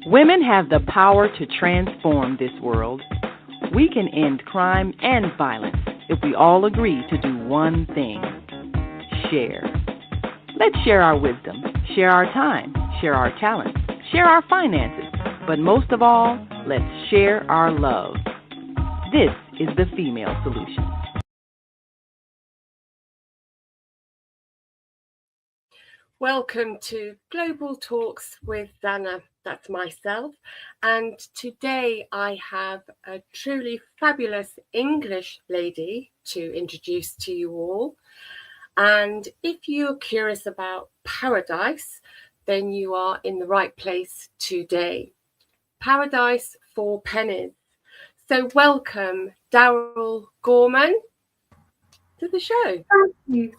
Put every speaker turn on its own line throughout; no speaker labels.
Women have the power to transform this world. We can end crime and violence if we all agree to do one thing: share. Let's share our wisdom, share our time, share our talents, share our finances, but most of all, let's share our love. This is the female solution.
Welcome to Global Talks with Zanna. That's myself. And today I have a truly fabulous English lady to introduce to you all. And if you're curious about paradise, then you are in the right place today. Paradise for Pennies. So welcome, Darrell Gorman, to the show.
Thank you,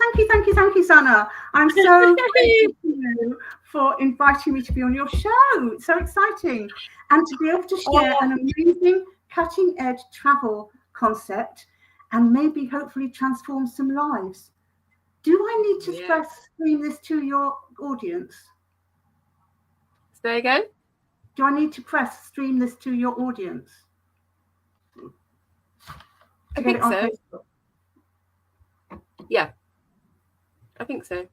Zanna. I'm so grateful to you for inviting me to be on your show. It's so exciting. And to be able to share an amazing cutting-edge travel concept and maybe hopefully transform some lives. Do I need to stream this to your audience?
Say again?
Do I need to stream this to your audience?
I think so. Yeah, I think so.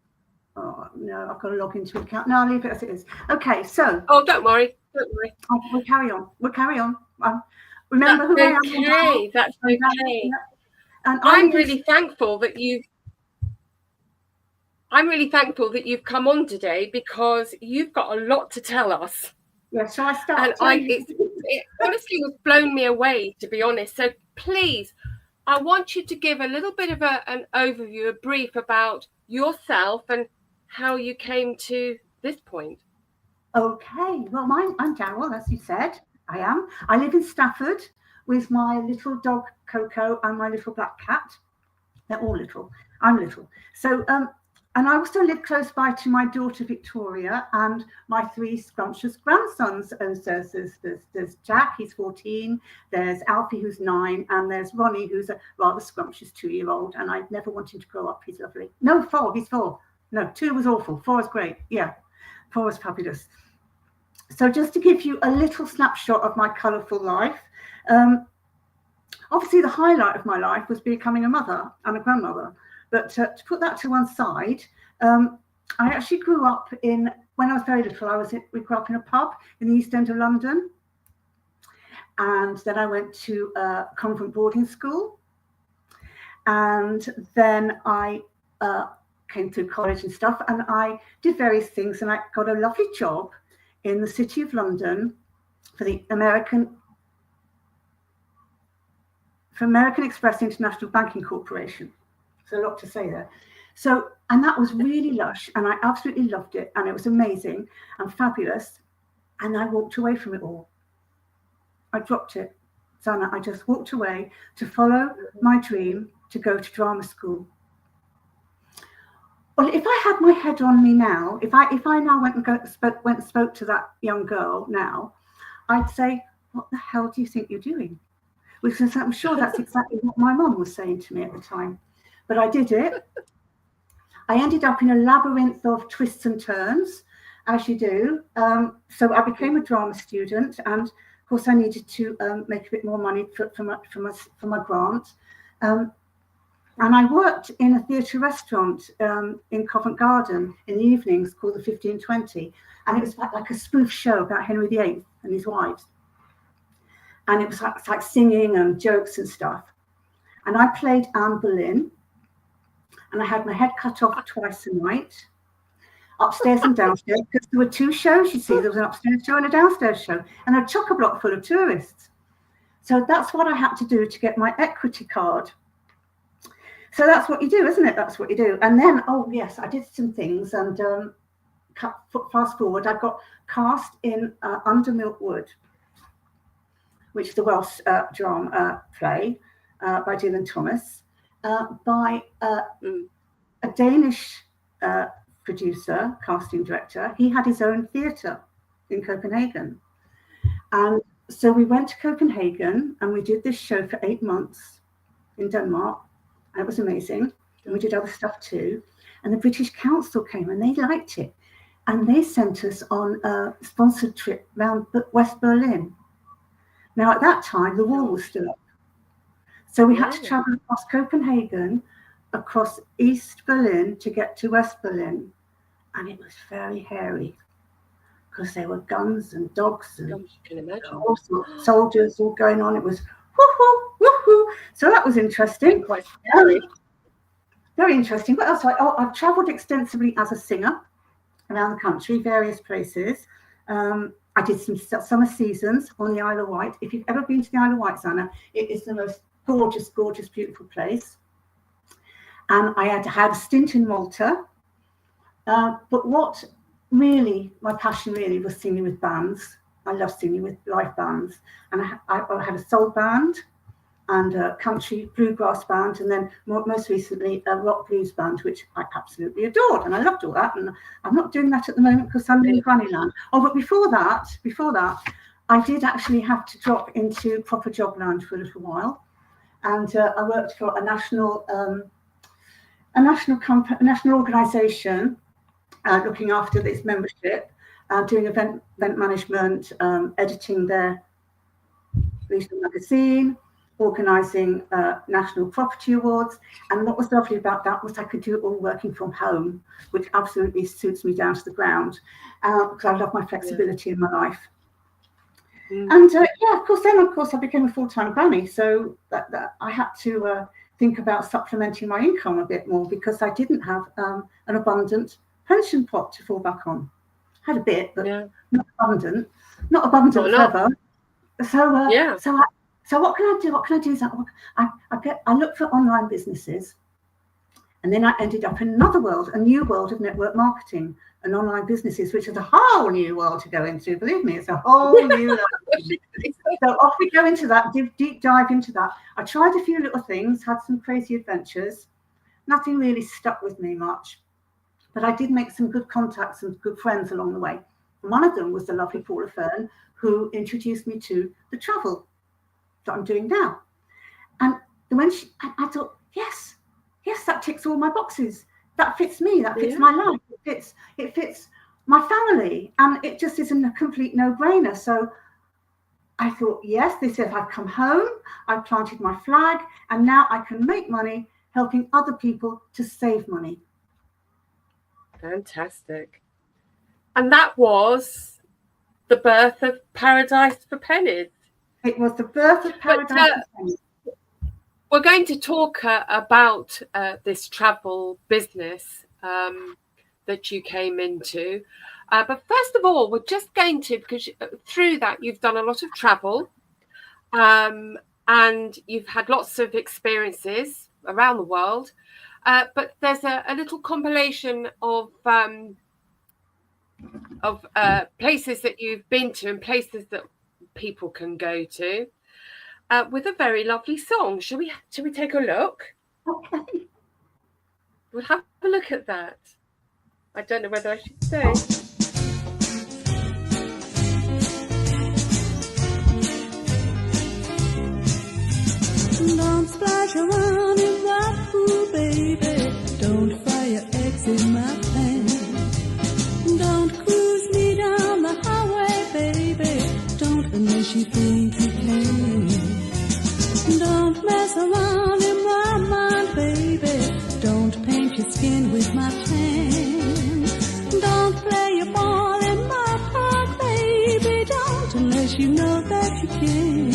Oh, no, I've got to log into an account. No, I'll leave it as it is. Okay, so.
Oh, don't worry.
We'll carry on. Remember who I am.
Okay, that's okay. And I'm really thankful that you've come on today because you've got a lot to tell us.
Yeah, shall I start?
And it honestly has blown me away, to be honest. So please, I want you to give a little bit of an overview, a brief about yourself and how you came to this point.
Okay, well, I'm Darrell, as you said. I live in Stafford with my little dog Coco and my little black cat. They're all little. I'm little. So, and I also live close by to my daughter Victoria and my three scrumptious grandsons. And so there's Jack, he's 14, there's Alfie, who's 9, and there's Ronnie, who's a rather scrumptious 2-year-old. And I never want him to grow up. He's lovely. No, 4, he's 4. No, 2 was awful. 4 is great. Yeah, 4 is fabulous. So just to give you a little snapshot of my colourful life, obviously the highlight of my life was becoming a mother and a grandmother. But to put that to one side, I actually grew up when I was very little, we grew up in a pub in the East End of London. And then I went to a convent boarding school. And then I came through college and stuff, and I did various things, and I got a lovely job in the City of London for American Express International Banking Corporation. There's a lot to say there. So, and that was really lush, and I absolutely loved it, and it was amazing and fabulous. And I walked away from it all. I dropped it, Zanna. I just walked away to follow my dream to go to drama school. Well, if I had my head on me now, if I now went and spoke to that young girl now, I'd say, "What the hell do you think you're doing?" Because I'm sure that's exactly what my mum was saying to me at the time. But I did it. I ended up in a labyrinth of twists and turns, as you do. So I became a drama student, and of course I needed to make a bit more money for my grant. And I worked in a theatre restaurant in Covent Garden in the evenings called the 1520, and it was like a spoof show about Henry VIII and his wives. And it was like singing and jokes and stuff. And I played Anne Boleyn. And I had my head cut off twice a night, upstairs and downstairs, because there were 2 shows, you see. There was an upstairs show and a downstairs show, and a chock-a-block full of tourists. So that's what I had to do to get my equity card. So that's what you do, isn't it? That's what you do. And then, oh, yes, I did some things, and fast forward, I got cast in Under Milkwood, which is the Welsh drama play by Dylan Thomas. By a Danish producer, casting director. He had his own theatre in Copenhagen. And so we went to Copenhagen and we did this show for 8 months in Denmark. And it was amazing. And we did other stuff too. And the British Council came and they liked it. and they sent us on a sponsored trip around West Berlin. Now, at that time, the wall was still up. So we had to travel across Copenhagen, across East Berlin to get to West Berlin. And it was very hairy because there were guns and dogs and all sorts of soldiers all going on. It was woohoo, woohoo. So that was interesting.
Quite scary.
Very interesting. What else? I've travelled extensively as a singer around the country, various places. I did some summer seasons on the Isle of Wight. If you've ever been to the Isle of Wight, Zanna, it is the most gorgeous, gorgeous, beautiful place. And I had a stint in Malta. But what really, my passion really was singing with bands. I love singing with live bands. And I had a soul band and a country bluegrass band, and then most recently a rock blues band, which I absolutely adored, and I loved all that. And I'm not doing that at the moment because I'm in Grannyland. Oh, but before that, I did actually have to drop into proper job land for a little while, and I worked for a national organisation looking after its membership, doing event management, editing their regional magazine, organising national property awards. And what was lovely about that was I could do it all working from home, which absolutely suits me down to the ground, because I love my flexibility in my life. And of course I became a full-time granny, so that I had to think about supplementing my income a bit more, because I didn't have an abundant pension pot to fall back on. I had a bit, but not abundant forever. So what can I do? What can I do? I look for online businesses, and then I ended up in another world, a new world of network marketing and online businesses, which is a whole new world to go into. Believe me, it's a whole new world. So off we go into that, deep dive into that. I tried a few little things, had some crazy adventures. Nothing really stuck with me much, but I did make some good contacts and good friends along the way. And one of them was the lovely Paula Fern, who introduced me to the travel that I'm doing now. And when I thought, yes, that ticks all my boxes. That fits me, that fits my life, it fits my family, and it just isn't a complete no-brainer. So I thought, yes, this is, I've come home, I've planted my flag, and now I can make money helping other people to save money.
Fantastic. And that was the birth of Paradise for Pennies.
It was the birth of Paradise for Pennies.
We're going to talk about this travel business that you came into. But first of all, we're just going to, because through that you've done a lot of travel, and you've had lots of experiences around the world. But there's a little compilation of places that you've been to and places that people can go to, with a very lovely song. Shall we take a look?
Okay.
We'll have a look at that. I don't know whether I should say.
Don't splash around in that pool, baby. Don't fry your eggs in my pan. Don't cruise me down the highway, baby. Don't unless you think you can. Don't mess around in my mind, baby. Don't paint your skin with my tan. Don't play your ball in my park, baby. Don't unless you know that you can.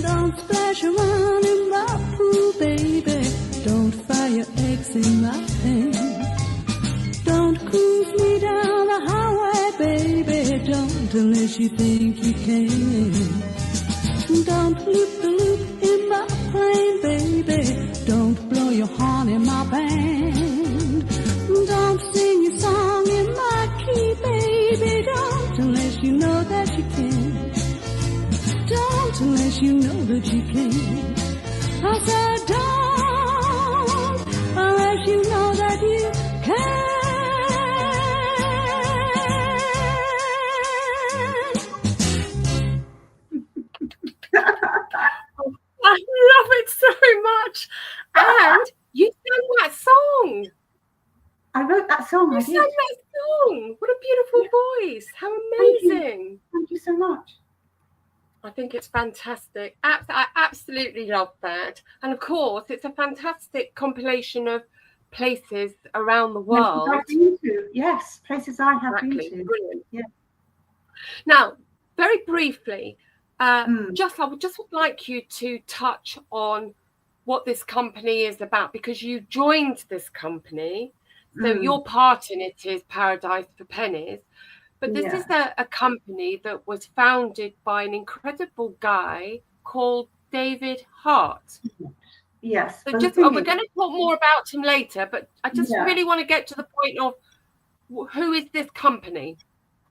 Don't splash around in my pool, baby. Don't fry your eggs in my pan. Don't cruise me down the highway, baby. Don't unless you think you can. Don't loop the loop in my plane, baby. Don't blow your horn in my band. Don't sing your song in my key, baby. unless you know that you can. I said, don't unless you know that you can.
I love it so much. And you sang that song.
I wrote that song.
You
I
sang
did.
that song. What a beautiful voice. How
Thank you.
amazing.
Thank you so much.
I think it's fantastic. I absolutely love that. And of course, it's a fantastic compilation of places around the world.
Places I've been to. Yes, places I have been
Exactly.
to.
Brilliant.
Yeah.
Now, very briefly, I would just like you to touch on what this company is about, because you joined this company. So your part in it is Paradise for Pennies. But this is a company that was founded by an incredible guy called David Hart.
Yes.
So
but
just
the thing
we're
is-
going to talk more about him later, but I just
Yeah.
really want to get to the point of who is this company?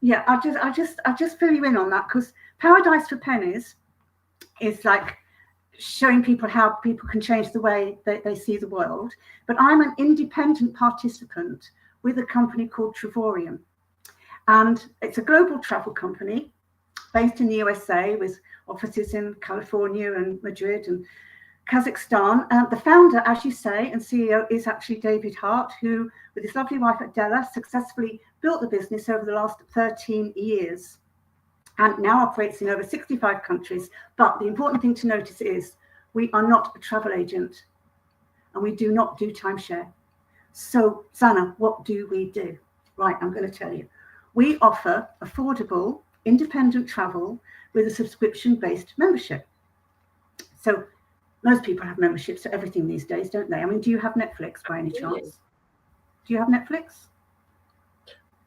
Yeah, I just fill you in on that, because Paradise for Pennies is like showing people how people can change the way they see the world. But I'm an independent participant with a company called Travorium. And it's a global travel company based in the USA with offices in California and Madrid and Kazakhstan. The founder, as you say, and CEO is actually David Hart, who, with his lovely wife Adela, successfully built the business over the last 13 years and now operates in over 65 countries. But the important thing to notice is we are not a travel agent and we do not do timeshare. So, Zanna, what do we do? Right, I'm going to tell you. We offer affordable, independent travel with a subscription-based membership. So most people have memberships to everything these days, don't they? I mean, do you have Netflix by any chance? Do you have Netflix?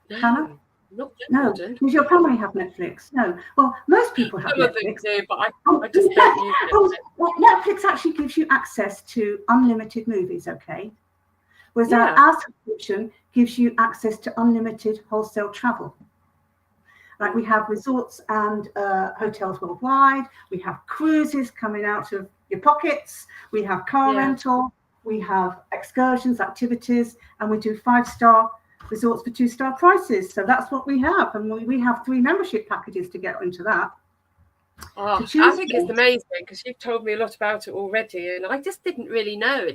Hannah?
No,
No. Does your family have Netflix? No. Well, most people have
Some of them
Netflix.
do, but I just don't use it.
Well, Netflix actually gives you access to unlimited movies, okay? Whereas
Yeah.
our subscription gives you access to unlimited wholesale travel. Like we have resorts and hotels worldwide. We have cruises coming out of your pockets. We have car rental. We have excursions, activities, and we do 5-star resorts for 2-star prices. So that's what we have. And we have 3 membership packages to get into that.
Oh, I think it's amazing, because you've told me a lot about it already, and I just didn't really know.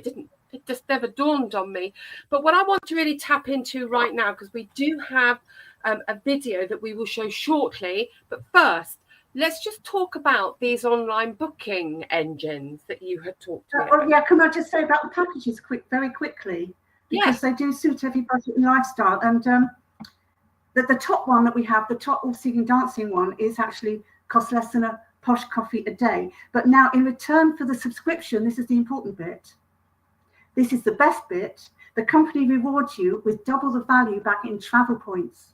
It just never dawned on me. But what I want to really tap into right now, because we do have a video that we will show shortly. But first, let's just talk about these online booking engines that you had talked about.
Oh, yeah, can I just say about the packages very quickly? Because they do suit every budget and lifestyle. And the top one that we have, the top all singing dancing one, is actually costs less than a posh coffee a day. But now, in return for the subscription, this is the important bit. This is the best bit. The company rewards you with double the value back in travel points.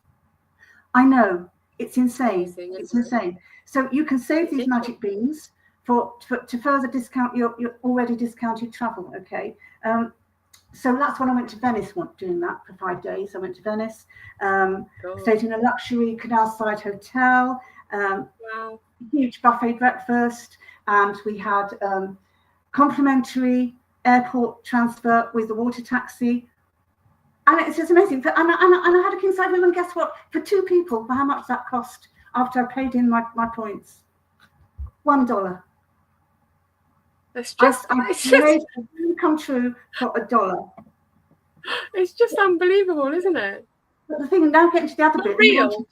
I know, it's insane. It's insane. So you can save these magic beans to further discount your already discounted travel. Okay. So that's when I went to Venice doing that for 5 days. I went to Venice, stayed in a luxury canal-side hotel, huge buffet breakfast, and we had complimentary airport transfer with the water taxi. And it's just amazing. And I had a king-size room, and guess what? For 2 people, for how much that cost after I paid in my points? $1.
It's just
come true for $1.
It's just unbelievable, isn't it?
But the thing, now getting to the other
Not
bit.
real.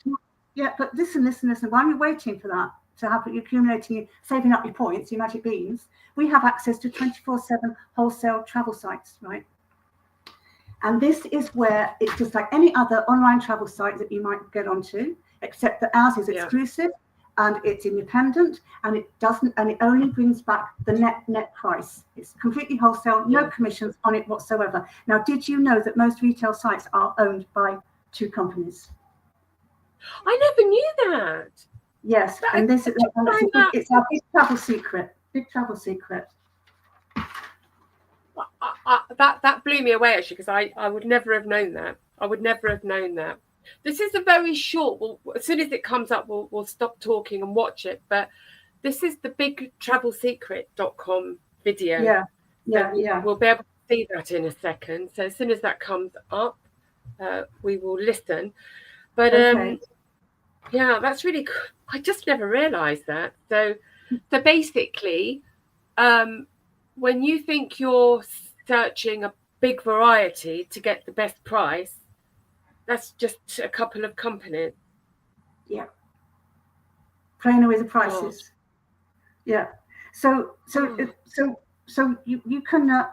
But listen. While you're waiting for that to happen, you're accumulating, saving up your points, your magic beans. We have access to 24/7 wholesale travel sites, right? And this is where it's just like any other online travel site that you might get onto, except that ours is exclusive and it's independent, and it only brings back the net price. It's completely wholesale, no commissions on it whatsoever. Now, did you know that most retail sites are owned by 2 companies?
I never knew that.
Yes, and this is it's our big travel secret. Big travel secret.
That blew me away, actually, because I would never have known that. I would never have known that. This is a very short. Well, as soon as it comes up, we'll stop talking and watch it. But this is the big travelsecret.com video.
Yeah,
So
yeah.
we'll be able to see that in a second. So as soon as that comes up, we will listen. But
Okay.
yeah, that's really cool. I just never realised that. So basically, when you think you're searching a big variety to get the best price, that's just a couple of companies.
Yeah. Playing away the prices. Yeah. So you can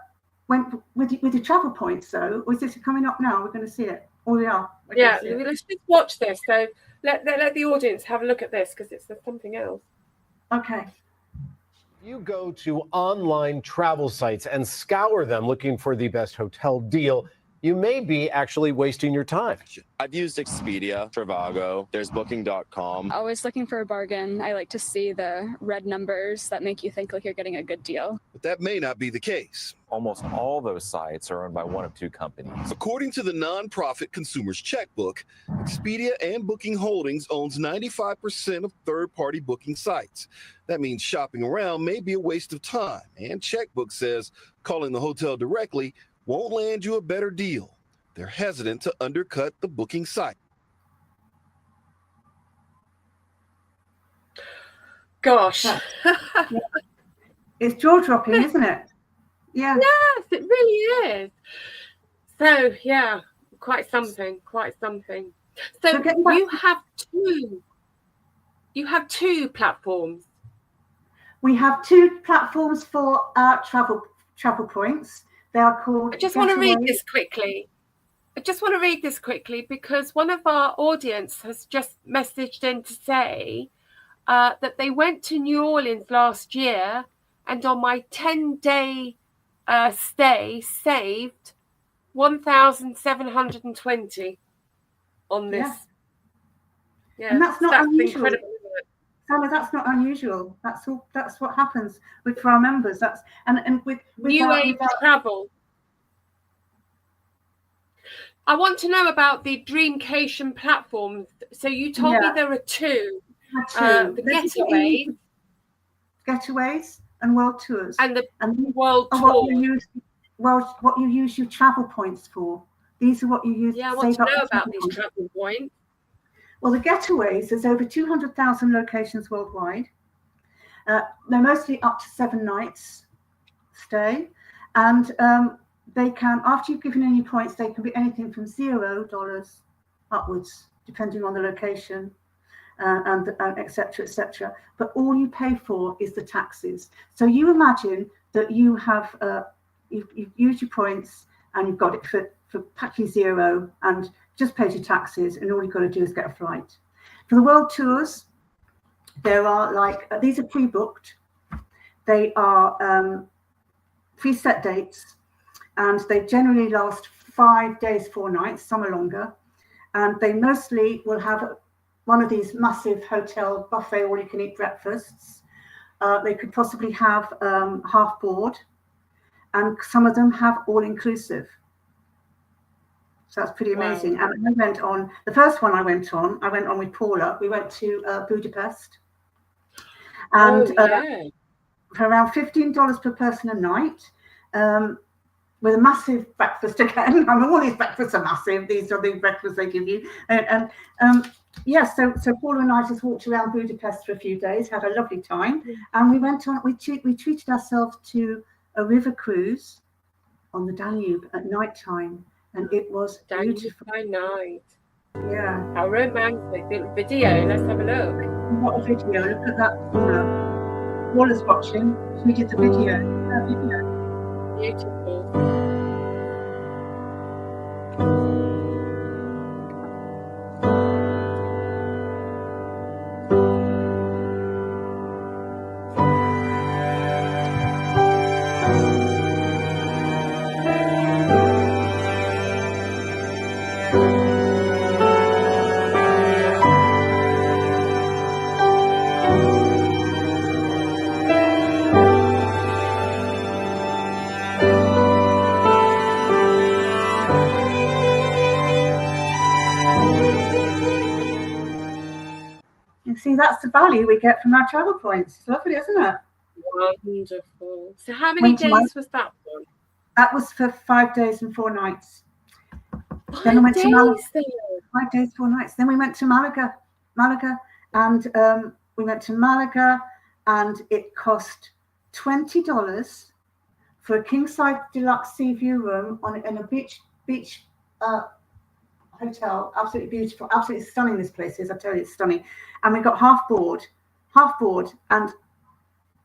when with your travel points though, or is this coming up now? We're going to see it. Oh, we are.
Yeah, let's just watch this. So let the audience have a look at this because it's something else.
Okay.
You go to online travel sites and scour them looking for the best hotel deal. You may be actually wasting your time.
I've used Expedia, Trivago, there's Booking.com.
Always looking for a bargain. I like to see the red numbers that make you think like you're getting a good deal.
But that may not be the case.
Almost all those sites are owned by one of two companies.
According to the nonprofit Consumer's Checkbook, Expedia and Booking Holdings owns 95% of third-party booking sites. That means shopping around may be a waste of time. And Checkbook says calling the hotel directly won't land you a better deal. They're hesitant to undercut the booking site.
Gosh.
It's jaw-dropping, isn't it? Yeah.
Yes, it really is. So, yeah, quite something. So you have two platforms.
We have two platforms for travel points. They are called.
I just want to read this quickly because one of our audience has just messaged in to say that they went to New Orleans last year and on my 10-day stay saved 1,720 on this. Yeah,
and that's not unusual.
Incredible, isn't it?
Zanna, that's not unusual. That's what happens for our members. That's and with
New Age travel. I want to know about the Dreamcation platforms. So you told me there are two. The
Getaways and World Tours.
And the World Tour.
What you use your travel points for. Theyese are what you use.
Yeah, I want to know about these travel points.
Well, the Getaways, there's over 200,000 locations worldwide. They're mostly up to 7 nights stay. And they can, after you've given in your points, they can be anything from $0 upwards, depending on the location, and et cetera, et cetera. But all you pay for is the taxes. So you imagine that you have, you've used your points and you've got it for practically $0 and just paid your taxes, and all you've got to do is get a flight. For the world tours, there are these are pre-booked. They are preset dates, and they generally last 5 days, 4 nights, some are longer. And they mostly will have one of these massive hotel buffet all-you-can-eat breakfasts. They could possibly have half board, and some of them have all-inclusive. So that's pretty amazing. Wow. And I went on, the first one I went on with Paula. We went to Budapest. And for around $15 per person a night, with a massive breakfast again. I mean, all these breakfasts are massive. These are the breakfasts they give you. So Paula and I just walked around Budapest for a few days, had a lovely time. And we went on, we treated ourselves to a river cruise on the Danube at night time. And it was beautiful.
By night.
Yeah.
How romantic. The video. Let's have a look.
What a video. Look at that. Paula's watching. We did the video.
Beautiful.
that's the value we get from our travel points. It's lovely, isn't it?
Wonderful. So how many days was that one?
That was for 5 days and 4 nights.
5
Then we went
days
to Malaga.
there.
5 days, 4 nights. Then we went to Malaga, and we went to Malaga, and it cost $20 for a king-size deluxe sea view room in a beach hotel. Absolutely beautiful, absolutely stunning. This place is. I tell you, it's stunning. And we got half board, and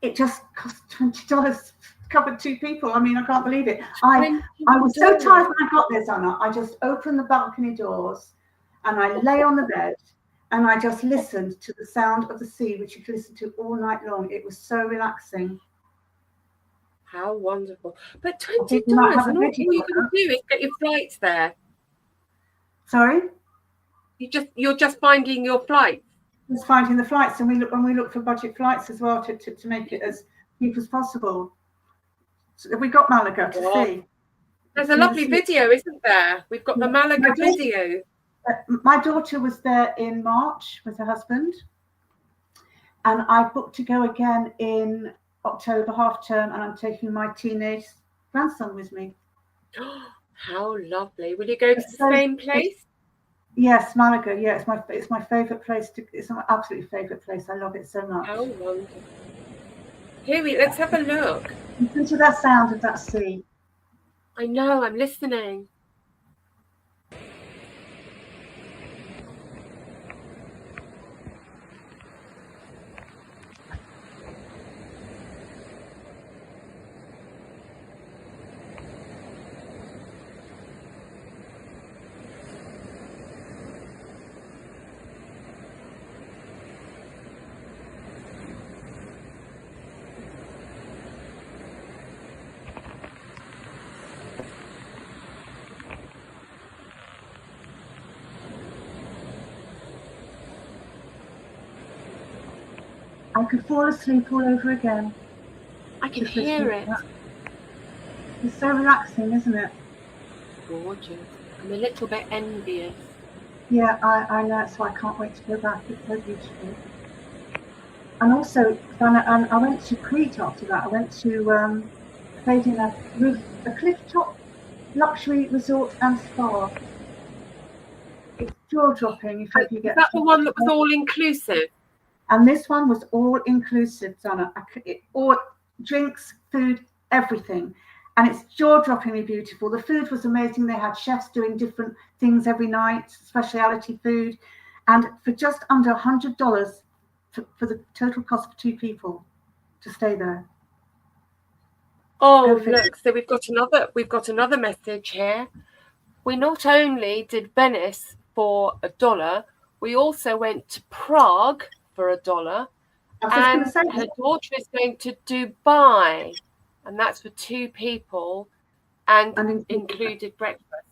it just cost $20. Covered 2 people. I mean, I can't believe it. I was so tired when I got there, Zanna. I just opened the balcony doors and I lay on the bed and I just listened to the sound of the sea, which you could listen to all night long. It was so relaxing.
How wonderful. But $20, and all you can do is get your flights there.
Sorry?
You're just finding your flights.
Just finding the flights, and we look for budget flights as well to make it as cheap as possible. So we got Malaga to see.
There's a lovely video, isn't there? We've got the Malaga video.
My daughter was there in March with her husband, and I booked to go again in October half term, and I'm taking my teenage grandson with me.
How lovely! Will you go to the same place?
Yes, Malaga. Yeah, it's my favourite place. It's my absolute favourite place. I love it so much.
How wonderful! Let's have a look.
Listen to that sound of that sea.
I know, I'm listening.
I could fall asleep all over again.
I can hear it.
It's so relaxing, isn't it?
Gorgeous. I'm a little bit envious.
Yeah, I know. So I can't wait to go back. It's so beautiful. And also, I went to Crete after that. I went to stayed in a cliff top luxury resort and spa. It's jaw dropping. If you get.
Is that the one that was all inclusive?
And this one was all inclusive, Zanna. All drinks, food, everything. And it's jaw-droppingly beautiful. The food was amazing. They had chefs doing different things every night, specialty food. And for just under $100 for the total cost for 2 people to stay there.
Oh, look, so we've got another message here. We not only did Venice for $1, we also went to Prague for $1, and her daughter is going to Dubai, and that's for 2 people, and included breakfast.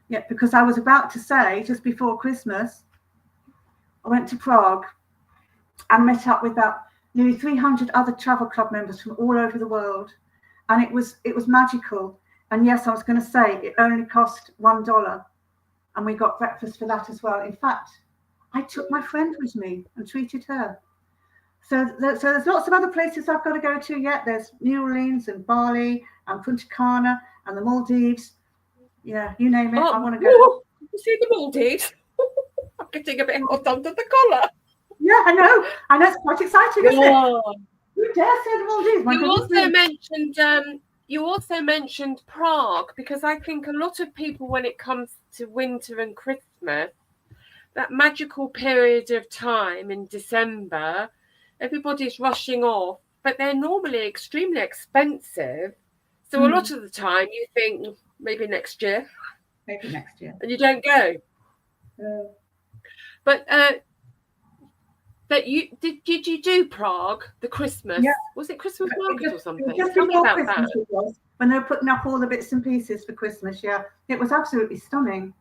Yeah, because I was about to say, just before Christmas, I went to Prague and met up with about nearly 300 other travel club members from all over the world, and it was magical. And yes, I was going to say it only cost $1, and we got breakfast for that as well. In fact, I took my friend with me and treated her. So there's lots of other places I've got to go to yet. There's New Orleans and Bali and Punta Cana and the Maldives. Yeah, you name it. I want to go.
You see the Maldives? I'm getting a bit hot under the collar.
Yeah, I know. It's quite exciting, isn't it? You dare say the Maldives?
You also mentioned Prague, because I think a lot of people, when it comes to winter and Christmas, that magical period of time in December, everybody's rushing off, but they're normally extremely expensive. So a lot of the time you think maybe next year. And you don't go. But you did you do Prague, the Christmas?
Yeah.
Was it Christmas market or something?
Just
Tell me
before
about
Christmas
that.
it was, when they were putting up all the bits and pieces for Christmas. Yeah, it was absolutely stunning.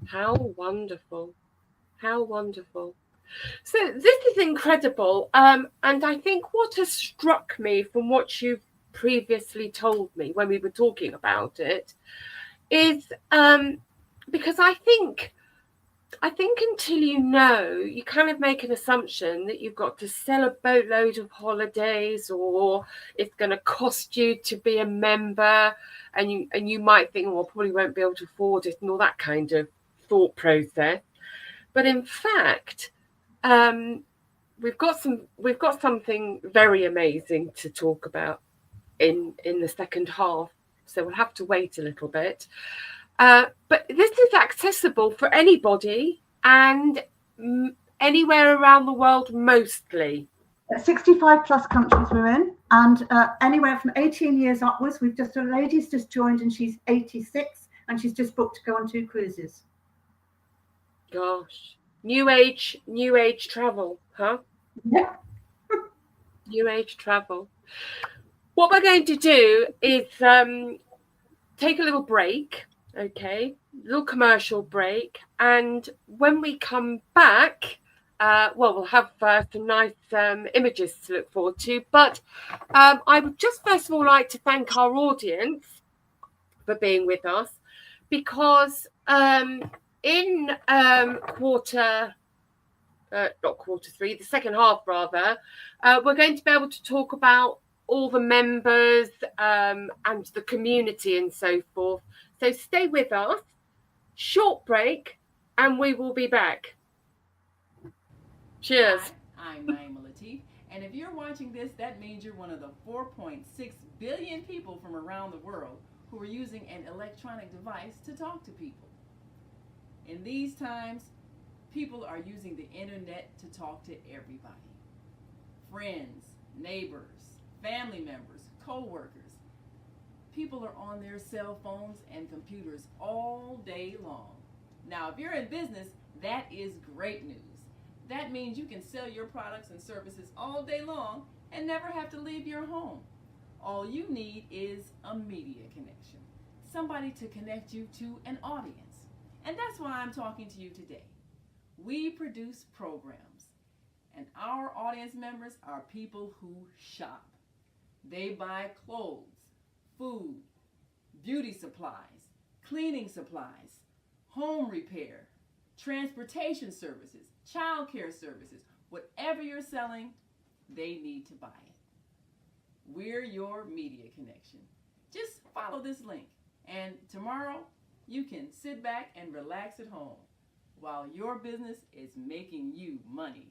How wonderful. How wonderful. So this is incredible. And I think what has struck me from what you've previously told me when we were talking about it is because I think I think until you know, you kind of make an assumption that you've got to sell a boatload of holidays, or it's going to cost you to be a member, and you might think, well, I probably won't be able to afford it, and all that kind of thought process. But in fact, we've got something very amazing to talk about in the second half, so we'll have to wait a little bit. But this is accessible for anybody and anywhere around the world, mostly.
65 plus countries we're in, and anywhere from 18 years upwards. A lady's just joined, and she's 86, and she's just booked to go on 2 cruises.
Gosh, new age travel, huh?
Yeah.
New age travel. What we're going to do is take a little break. Okay, little commercial break, and when we come back, we'll have some nice images to look forward to. But I would just first of all like to thank our audience for being with us, because in quarter 3, the second half rather, we're going to be able to talk about all the members and the community and so forth. So stay with us, short break, and we will be back. Cheers.
Hi, I'm Naima Latif, and if you're watching this, that means you're one of the 4.6 billion people from around the world who are using an electronic device to talk to people. In these times, people are using the internet to talk to everybody. Friends, neighbors, family members, co-workers. People are on their cell phones and computers all day long. Now, if you're in business, that is great news. That means you can sell your products and services all day long and never have to leave your home. All you need is a media connection, somebody to connect you to an audience. And that's why I'm talking to you today. We produce programs, and our audience members are people who shop. They buy clothes, food, beauty supplies, cleaning supplies, home repair, transportation services, child care services. Whatever you're selling, they need to buy it. We're your media connection. Just follow this link, and tomorrow you can sit back and relax at home while your business is making you money.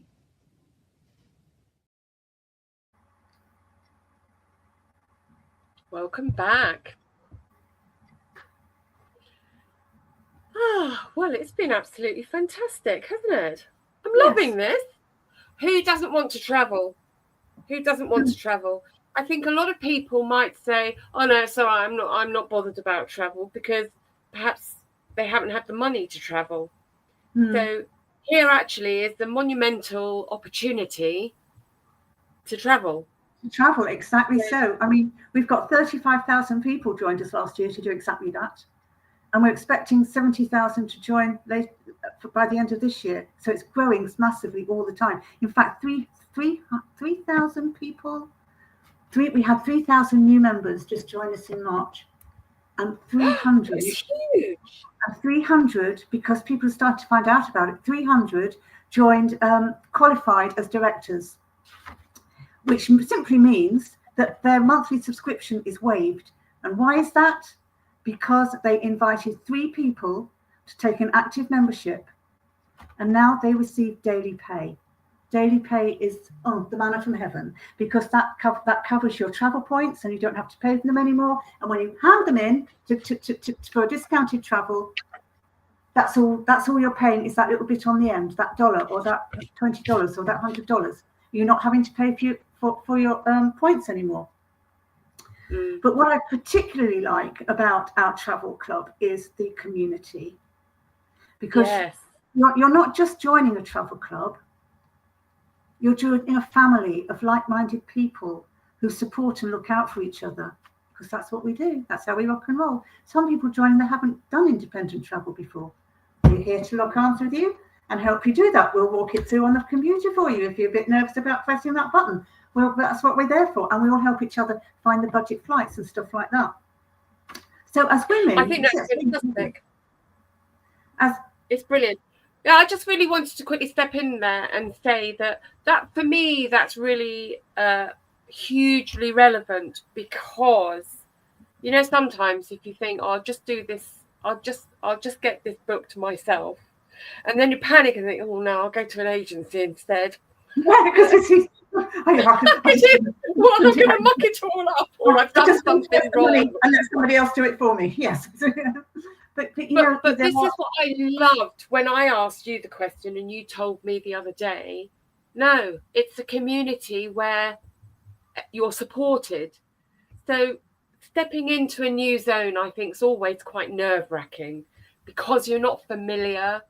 Welcome back. Well, it's been absolutely fantastic, hasn't it? I'm loving this. Who doesn't want to travel? Who doesn't want to travel? I think a lot of people might say, oh no, so I'm not bothered about travel, because perhaps they haven't had the money to travel. So here actually is the monumental opportunity to travel.
Exactly. So, I mean, we've got 35,000 people joined us last year to do exactly that. And we're expecting 70,000 to join by the end of this year. So it's growing massively all the time. In fact, 3,000 people. We had 3,000 new members just join us in March. And 300.
It's huge.
And 300, because people started to find out about it, 300 joined, qualified as directors, which simply means that their monthly subscription is waived. And why is that? Because they invited 3 people to take an active membership, and now they receive daily pay. Daily pay is the manna from heaven, because that covers your travel points, and you don't have to pay for them anymore. And when you hand them in for a discounted travel, that's all you're paying, is that little bit on the end, that $1 or that $20 or that $100. You're not having to pay for your points anymore. But what I particularly like about our travel club is the community, because you're not just joining a travel club, you're joining a family of like-minded people who support and look out for each other, because that's what we do. That's how we rock and roll. Some people join, they haven't done independent travel before. We're here to look arms with you and help you do that. We'll walk it through on the computer for you if you're a bit nervous about pressing that button. Well, that's what we're there for, and we all help each other find the budget flights and stuff like that. So as women,
I think that's fantastic. It's brilliant. Yeah, I just really wanted to quickly step in there and say that for me, that's really hugely relevant, because, you know, sometimes if you think, oh, I'll just do this, I'll just get this booked myself, and then you panic and think, oh no, I'll go to an agency instead.
Yeah, because it's
Well, I'm going to muck it all up, or I've done something wrong,
and let somebody else do it for me. Yes. But
this is what I loved when I asked you the question and you told me the other day. No, it's a community where you're supported. So stepping into a new zone, I think, is always quite nerve-wracking, because you're not familiar.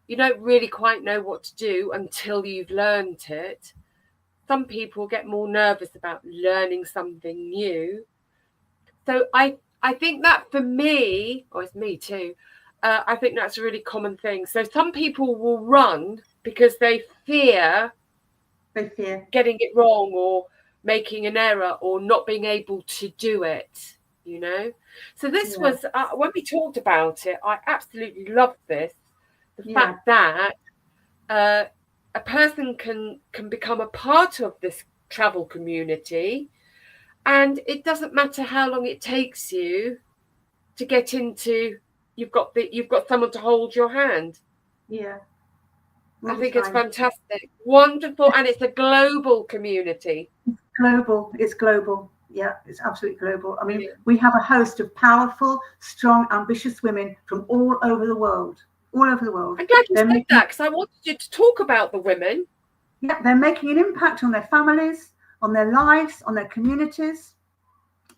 You don't really quite know what to do until you've learned it. Some people get more nervous about learning something new. So I think that for me, or it's me too, I think that's a really common thing. So some people will run because they fear getting it wrong, or making an error, or not being able to do it, you know. So this was, when we talked about it, I absolutely loved this. The fact that a person can become a part of this travel community, and it doesn't matter how long it takes you to get into. You've got someone to hold your hand.
Yeah,
I think it's fantastic, wonderful, and it's a global community.
It's global. Yeah, it's absolutely global. I mean, we have a host of powerful, strong, ambitious women from all over the world. All over the world.
I'm glad you said that, because I wanted you to talk about the women.
Yeah, they're making an impact on their families, on their lives, on their communities.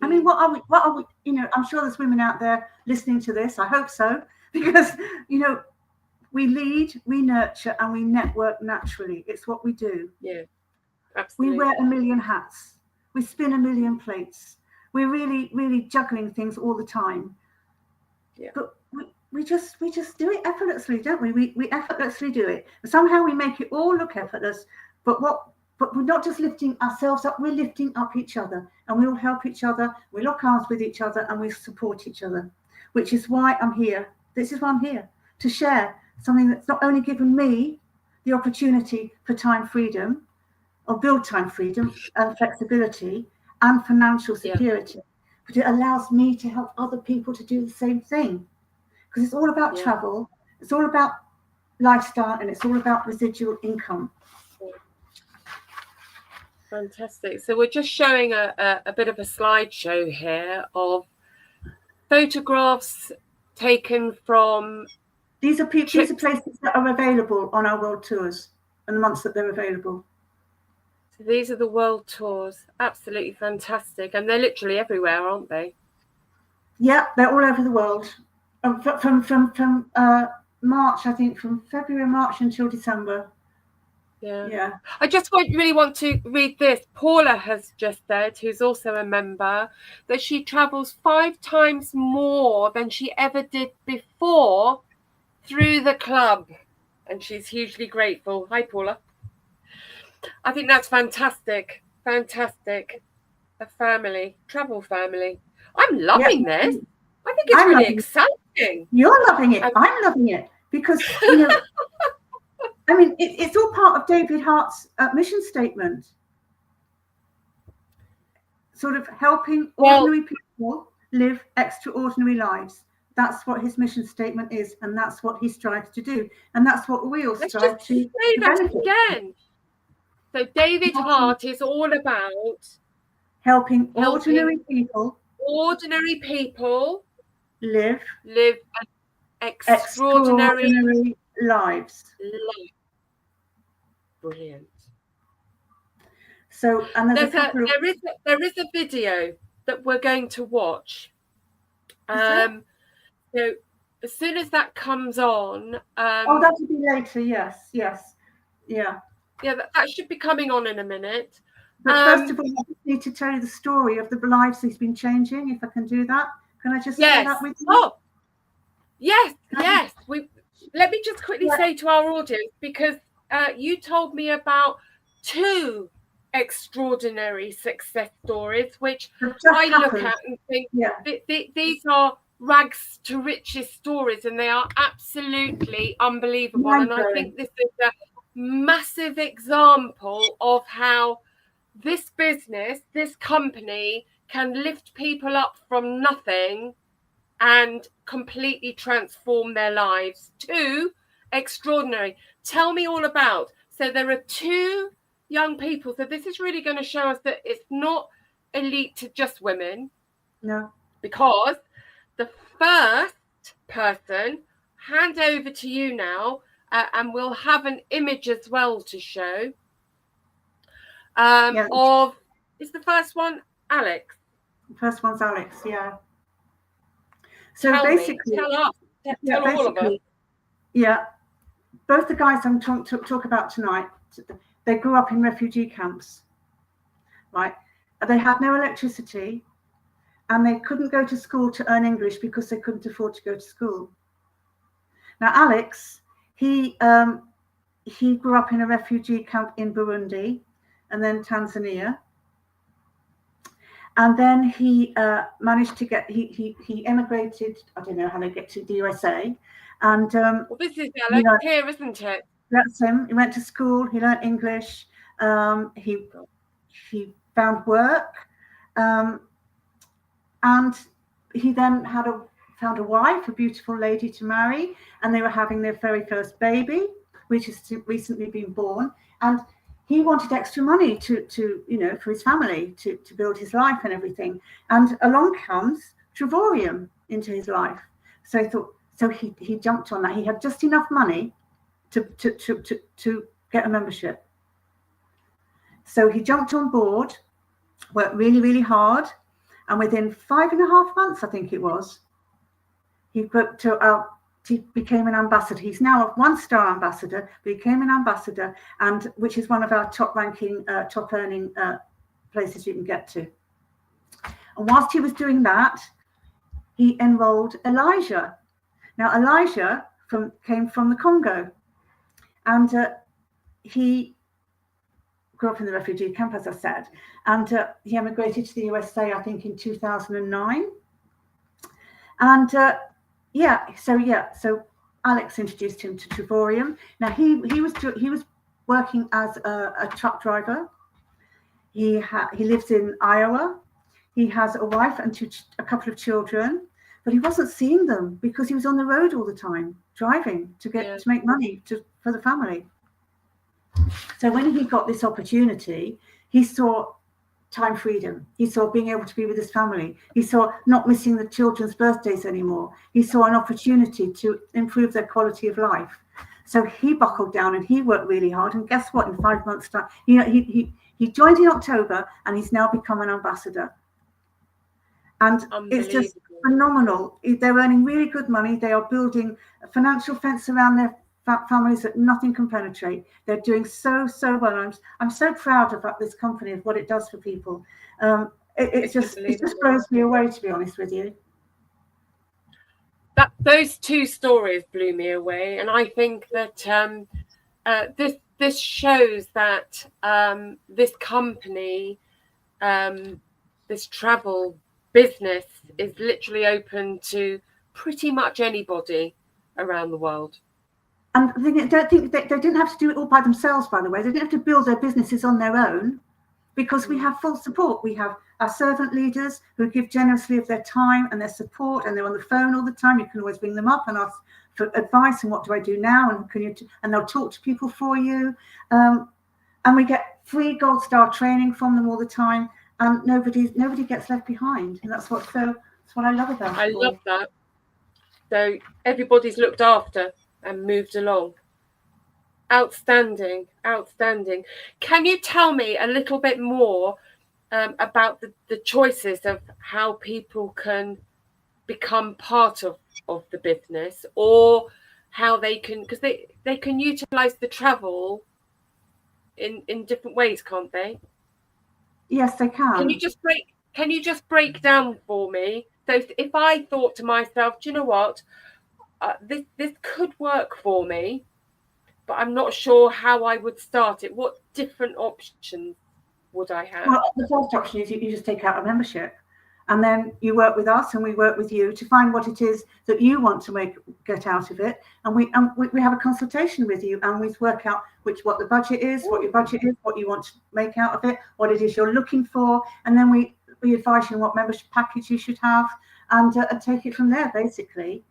I mean, what are we, you know, I'm sure there's women out there listening to this. I hope so, because, you know, we lead, we nurture, and we network naturally. It's what we do.
Yeah, absolutely.
We wear a million hats. We spin a million plates. We're really, really juggling things all the time.
Yeah.
But we just do it effortlessly, don't we? We effortlessly do it. Somehow we make it all look effortless. But we're not just lifting ourselves up, we're lifting up each other, and we all help each other, we lock arms with each other, and we support each other, which is why I'm here. This is why I'm here, to share something that's not only given me the opportunity for time freedom, or build time freedom and flexibility and financial security, but it allows me to help other people to do the same thing. Because it's all about travel, it's all about lifestyle, and it's all about residual income.
Fantastic. So we're just showing a bit of a slideshow here of photographs taken from.
These are places that are available on our world tours, and the months that they're available.
So these are the world tours. Absolutely fantastic, and they're literally everywhere, aren't they?
Yeah, they're all over the world. From March, I think, from February, March until December. Yeah.
I just really want to read this. Paula has just said, who's also a member, that she travels 5 times more than she ever did before through the club, and she's hugely grateful. Hi, Paula. I think that's fantastic. Fantastic. A family, travel family. I'm loving this. I think it's really exciting.
You're loving it. I'm loving it, because, you know, I mean, it's all part of David Hart's mission statement. Sort of helping ordinary people live extraordinary lives. That's what his mission statement is, and that's what he strives to do, and that's what we all strive to do.
Say that again. So David Hart is all about
helping ordinary people live extraordinary lives.
Brilliant.
So, and
there is a video that we're going to watch. So as soon as that comes on,
that will be later. Yes, yeah.
That should be coming on in a minute.
But first of all, I just need to tell you the story of the lives he's been changing. If I can do that, can I just share that with you?
Oh, yes. Let me just quickly say to our audience, because you told me about 2 extraordinary success stories, which I look at and think these are rags to riches stories, and they are absolutely unbelievable. And I think this is a massive example of how this business, this company, can lift people up from nothing and completely transform their lives to extraordinary. Tell me all about. So there are two young people. So this is really going to show us that it's not elite to just women.
No.
Because the first person, hand over to you now, and we'll have an image as well to show. Of, is the first one Alex?
The first one's Alex, yeah. So
tell
basically,
tell us, tell all of us.
Yeah, both the guys I'm talk about tonight, they grew up in refugee camps, right? They had no electricity, and they couldn't go to school to earn English because they couldn't afford to go to school. Now, Alex, he grew up in a refugee camp in Burundi, and then Tanzania. And then he managed to get, he emigrated, I don't know how they get to the USA. And
well, this is Alex here, isn't it?
That's him. He went to school, he learned English, he found work, and he then found a wife, a beautiful lady to marry, and they were having their very first baby, which has recently been born. And he wanted extra money to for his family to build his life and everything. And along comes Travorium into his life. So he jumped on that. He had just enough money to get a membership. So he jumped on board, worked really, really hard, and within 5.5 months, I think it was, he became an ambassador. He's now a 1-star ambassador, became an ambassador, and which is one of our top-ranking, top-earning places you can get to. And whilst he was doing that, he enrolled Elijah. Now, Elijah came from the Congo, and he grew up in the refugee camp, as I said, and he emigrated to the USA, I think, in 2009. And so Alex introduced him to Travorium. Now he was working as a truck driver. He lives in Iowa. He has a wife and a couple of children, but he wasn't seeing them because he was on the road all the time, driving to make money for the family. So when he got this opportunity, he saw time freedom. He saw being able to be with his family. He saw not missing the children's birthdays anymore. He saw an opportunity to improve their quality of life. So he buckled down and he worked really hard. And guess what? In 5 months' time, he joined in October, and he's now become an ambassador. And it's just phenomenal. They're earning really good money. They are building a financial fence around their families that nothing can penetrate. They're doing so well. I'm so proud about this company, of what it does for people. It just blows me away, to be honest with you.
Those two stories blew me away, and I think that this shows that this company, this travel business, is literally open to pretty much anybody around the world.
And I don't think they didn't have to do it all by themselves, by the way. They didn't have to build their businesses on their own, because we have full support. We have our servant leaders who give generously of their time and their support, and they're on the phone all the time. You can always ring them up and ask for advice and what do I do now, and they'll talk to people for you. And we get free Gold Star training from them all the time, and nobody gets left behind. And that's what I love about it.
I love that. So everybody's looked after and moved along. Outstanding. Can you tell me a little bit more about the choices of how people can become part of the business, or how they can, because they can utilize the travel in different ways, can't they?
Yes, they can.
Can you just break down for me? So if I thought to myself, do you know what, this could work for me, but I'm not sure how I would start it, what different options would I have?
Well, the first option is you just take out a membership. And then you work with us and we work with you to find what it is that you want to get out of it. And we have a consultation with you, and we work out what the budget is, what your budget is, what you want to make out of it, what it is you're looking for. And then we advise you on what membership package you should have, and take it from there, basically.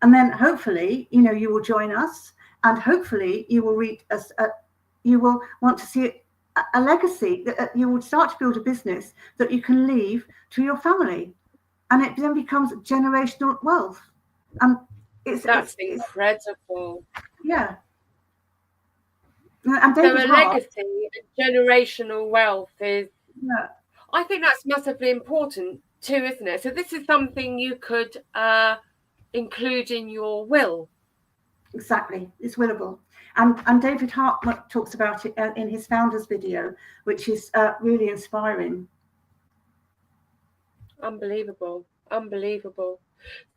And then hopefully, you will join us, and hopefully you will read us. You will want to see a legacy, that you will start to build a business that you can leave to your family, and it then becomes generational wealth. And
that's incredible.
Yeah. And
so a legacy, generational wealth is.
Yeah.
I think that's massively important too, isn't it? So this is something you could include in your will.
Exactly, it's willable. And David Hart talks about it in his founders video, which is really inspiring.
Unbelievable.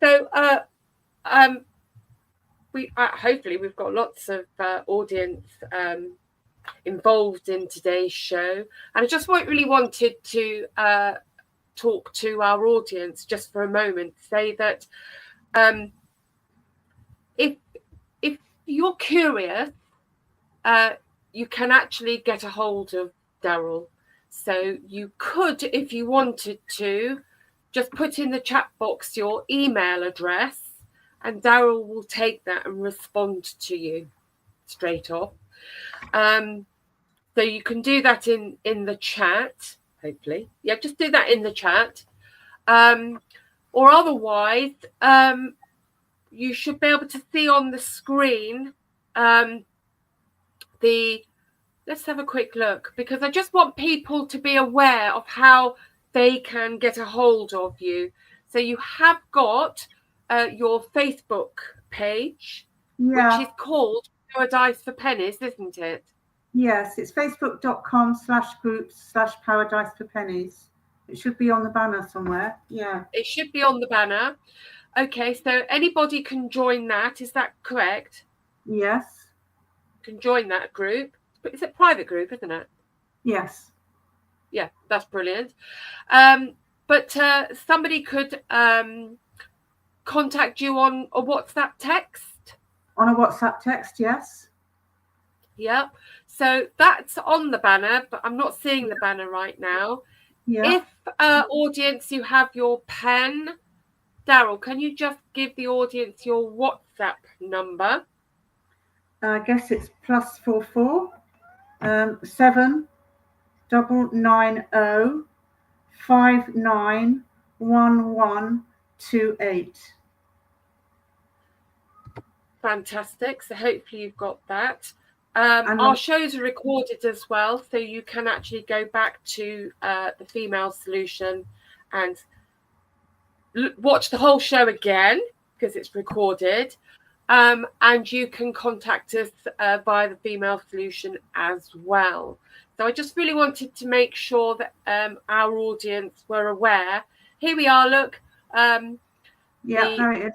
So we hopefully we've got lots of audience involved in today's show, and I just really wanted to talk to our audience just for a moment, say that if you're curious, you can actually get a hold of Darrell. So you could, if you wanted to, just put in the chat box your email address, and Darrell will take that and respond to you straight off. So you can do that in the chat, hopefully. Yeah, just do that in the chat. Or otherwise, you should be able to see on the screen let's have a quick look, because I just want people to be aware of how they can get a hold of you. So you have got your Facebook page, which is called Paradise for Pennies, isn't it?
Yes, it's facebook.com/groups/Paradise for Pennies. It should be on the banner somewhere. Yeah.
It should be on the banner. Okay, so anybody can join that. Is that correct?
Yes.
Can join that group. It's a private group, isn't it?
Yes.
Yeah, that's brilliant. But somebody could contact you on a WhatsApp text.
On a WhatsApp text, yes.
Yeah. So that's on the banner, but I'm not seeing the banner right now.
Yeah.
If audience, you have your pen, Darrell, can you just give the audience your WhatsApp number?
I guess it's +44 790 591128.
Fantastic. So hopefully you've got that. Our shows are recorded as well, so you can actually go back to the Female Solution and watch the whole show again, because it's recorded. And you can contact us via the Female Solution as well. So I just really wanted to make sure that our audience were aware. Here we are, look.
There it is.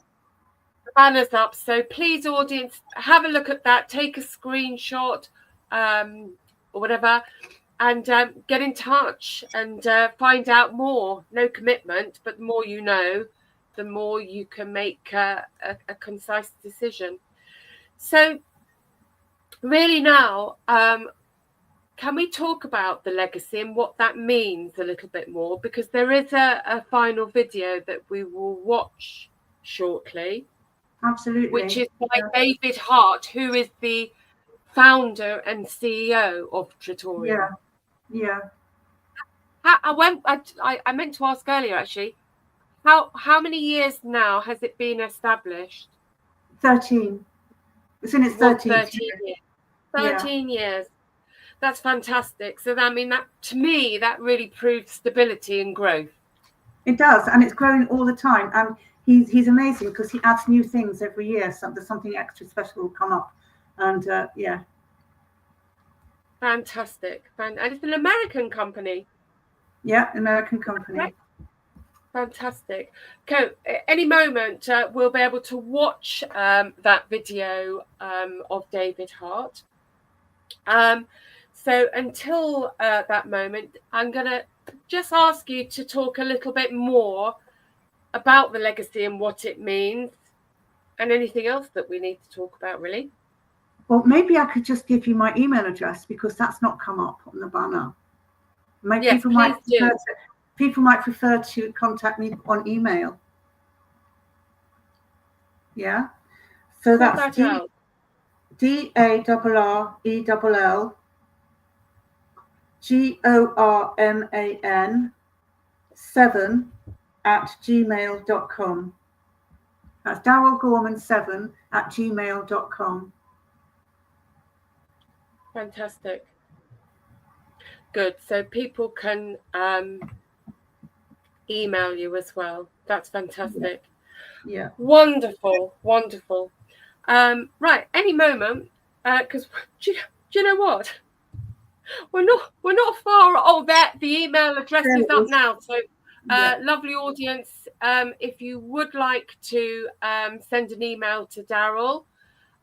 The banner's up. So please, audience, have a look at that. Take a screenshot or whatever, and get in touch and find out more. No commitment, but the more you know, the more you can make a concise decision. So really now, can we talk about the legacy and what that means a little bit more? Because there is a final video that we will watch shortly.
Absolutely.
Which is by David Hart, who is the founder and CEO of Travorium.
Yeah.
I meant to ask earlier, actually, how many years now has it been established?
13. It's in its 13th
13 years. 13 years. That's fantastic. So I mean, that to me, that really proves stability and growth.
It does, and it's growing all the time. And he's amazing, because he adds new things every year. So there's something extra special will come up, and
Fantastic. And it's an American company.
Yeah, American company.
Right. Fantastic. Okay, any moment we'll be able to watch that video of David Hart. So until that moment, I'm going to just ask you to talk a little bit more about the legacy and what it means, and anything else that we need to talk about, really.
Well, maybe I could just give you my email address, because that's not come up on the banner. Maybe
Yes,
people might prefer to contact me on email. Yeah. So
Call
that's
that out.
DARRELLGORMAN 7@gmail.com. That's Darrell Gorman 7@gmail.com.
Fantastic. Good. So people can email you as well. That's fantastic.
Yeah.
Wonderful. Wonderful. Right. Any moment, because do you know what? We're not far. Oh, the email address is up now. So, lovely audience, if you would like to send an email to Darrell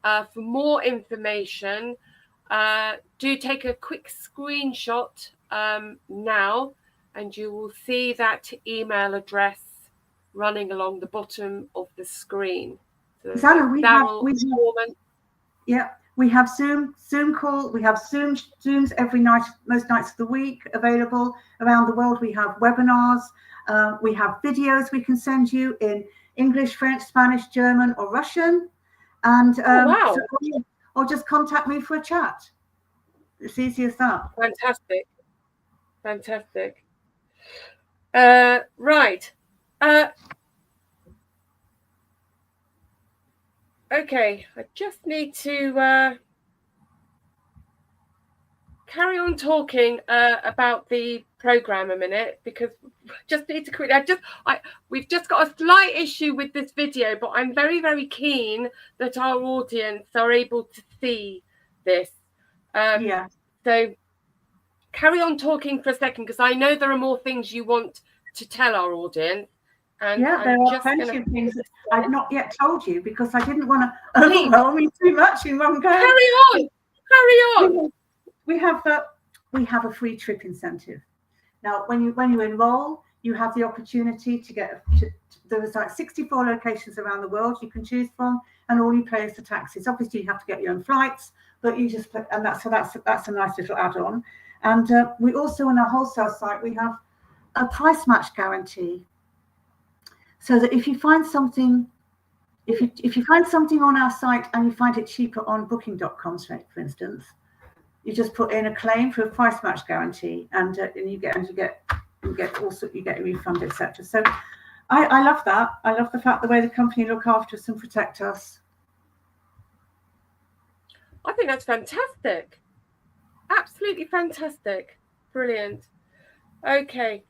for more information, do take a quick screenshot now, and you will see that email address running along the bottom of the screen. So
Zanna, we have Zoom call. We have Zooms every night, most nights of the week available around the world. We have webinars. We have videos we can send you in English, French, Spanish, German, or Russian. And or just contact me for a chat. It's easy as that.
Fantastic. Fantastic. Right. Okay, I just need to carry on talking about the program a minute, because just need to quickly. We've just got a slight issue with this video, but I'm very, very keen that our audience are able to see this. So carry on talking for a second, because I know there are more things you want to tell our audience. And
there are plenty of things that I've not yet told you, because I didn't want to overwhelm you too much in one go.
Carry on.
We have a free trip incentive. Now, when you enroll, you have the opportunity to get there's like 64 locations around the world you can choose from, and all you pay is the taxes. Obviously, you have to get your own flights, but you just put, and that's a nice little add-on. And we also, on our wholesale site, we have a price match guarantee. So that if you find something, if you find something on our site and you find it cheaper on Booking.com, for instance, you just put in a claim for a price match guarantee, and you get a refund, etc. So I love that. I love the fact the way the company look after us and protect us.
I think that's fantastic. Absolutely fantastic. Brilliant. Okay.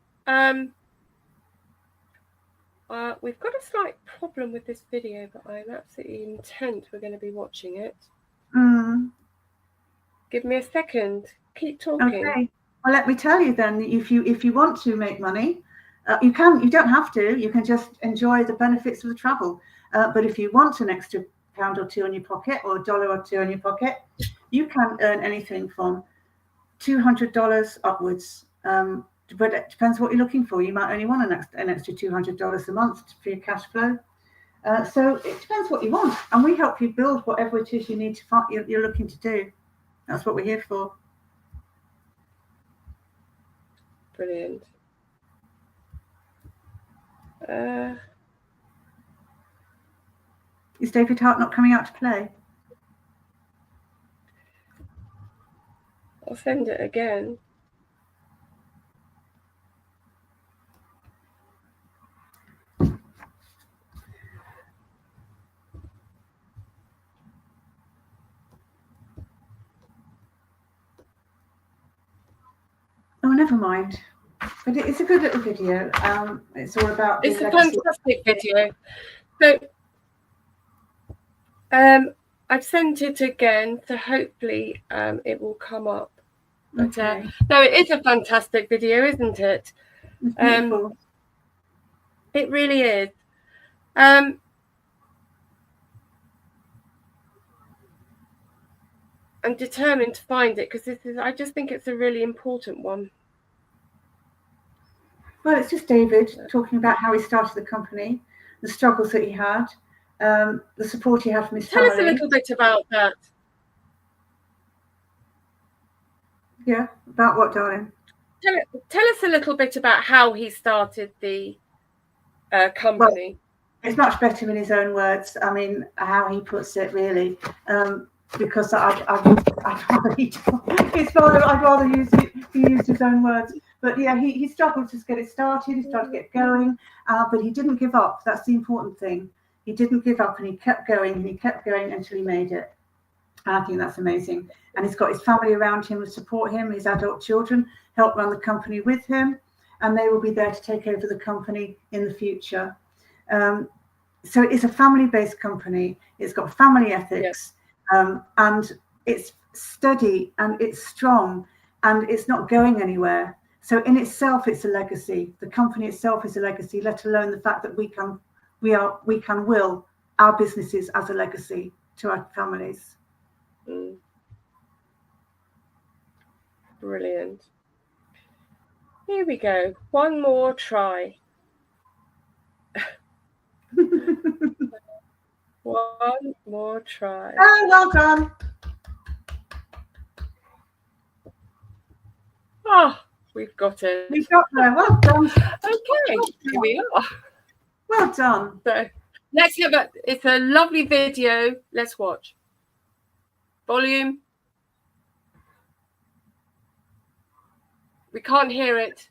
We've got a slight problem with this video, but I'm absolutely intent we're going to be watching it. Give me a second. Keep talking.
Okay. Well, let me tell you then, if you want to make money, you can. You don't have to. You can just enjoy the benefits of the travel. But if you want an extra £1 or £2 in your pocket, or $1 or $2 in your pocket, you can earn anything from $200 upwards. But it depends what you're looking for. You might only want an extra $200 a month for your cash flow. So it depends what you want, and we help you build whatever it is you need to find, you're looking to do. That's what we're here for.
Brilliant.
Is David Hart not coming out to play?
I'll send it again.
Oh, never mind. But it's a good little video. It's all about.
It's a fantastic video. So, I've sent it again, so hopefully it will come up. But no, it is a fantastic video, isn't it?
It's beautiful.
It really is. I'm determined to find it, because I just think it's a really important one.
Well, it's just David talking about how he started the company, the struggles that he had, the support he had from his
Tell
family.
us a little bit about that.
Yeah, about what, darling?
Tell us a little bit about how he started the company.
Well, it's much better in his own words. I mean, how he puts it, really, because I'd rather he used his own words. But yeah, he struggled to get it started. He started to get going, but he didn't give up. That's the important thing. He didn't give up, and he kept going, and he kept going until he made it. And I think that's amazing. And he's got his family around him to support him. His adult children help run the company with him, and they will be there to take over the company in the future. So it's a family-based company. It's got family ethics, and it's steady and it's strong, and it's not going anywhere. So in itself, it's a legacy. The company itself is a legacy, let alone the fact that we can will our businesses as a legacy to our families.
Brilliant. Here we go. One more try. One more try.
Oh, well done.
Oh, we've got it.
We've got there. Well done.
Okay, here we are.
Well done.
So let's have it's a lovely video. Let's watch. Volume. We can't hear it.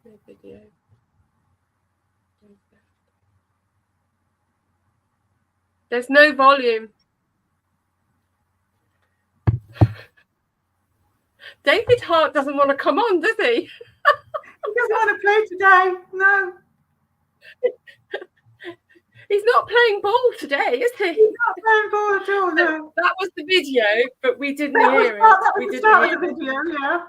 No video. There's no volume. David Hart doesn't want to come on, does he?
He doesn't want to play today. No.
He's not playing ball today, is he?
He's not playing ball at all, no.
That was the video, but we didn't hear it.
That was the start of the video, yeah.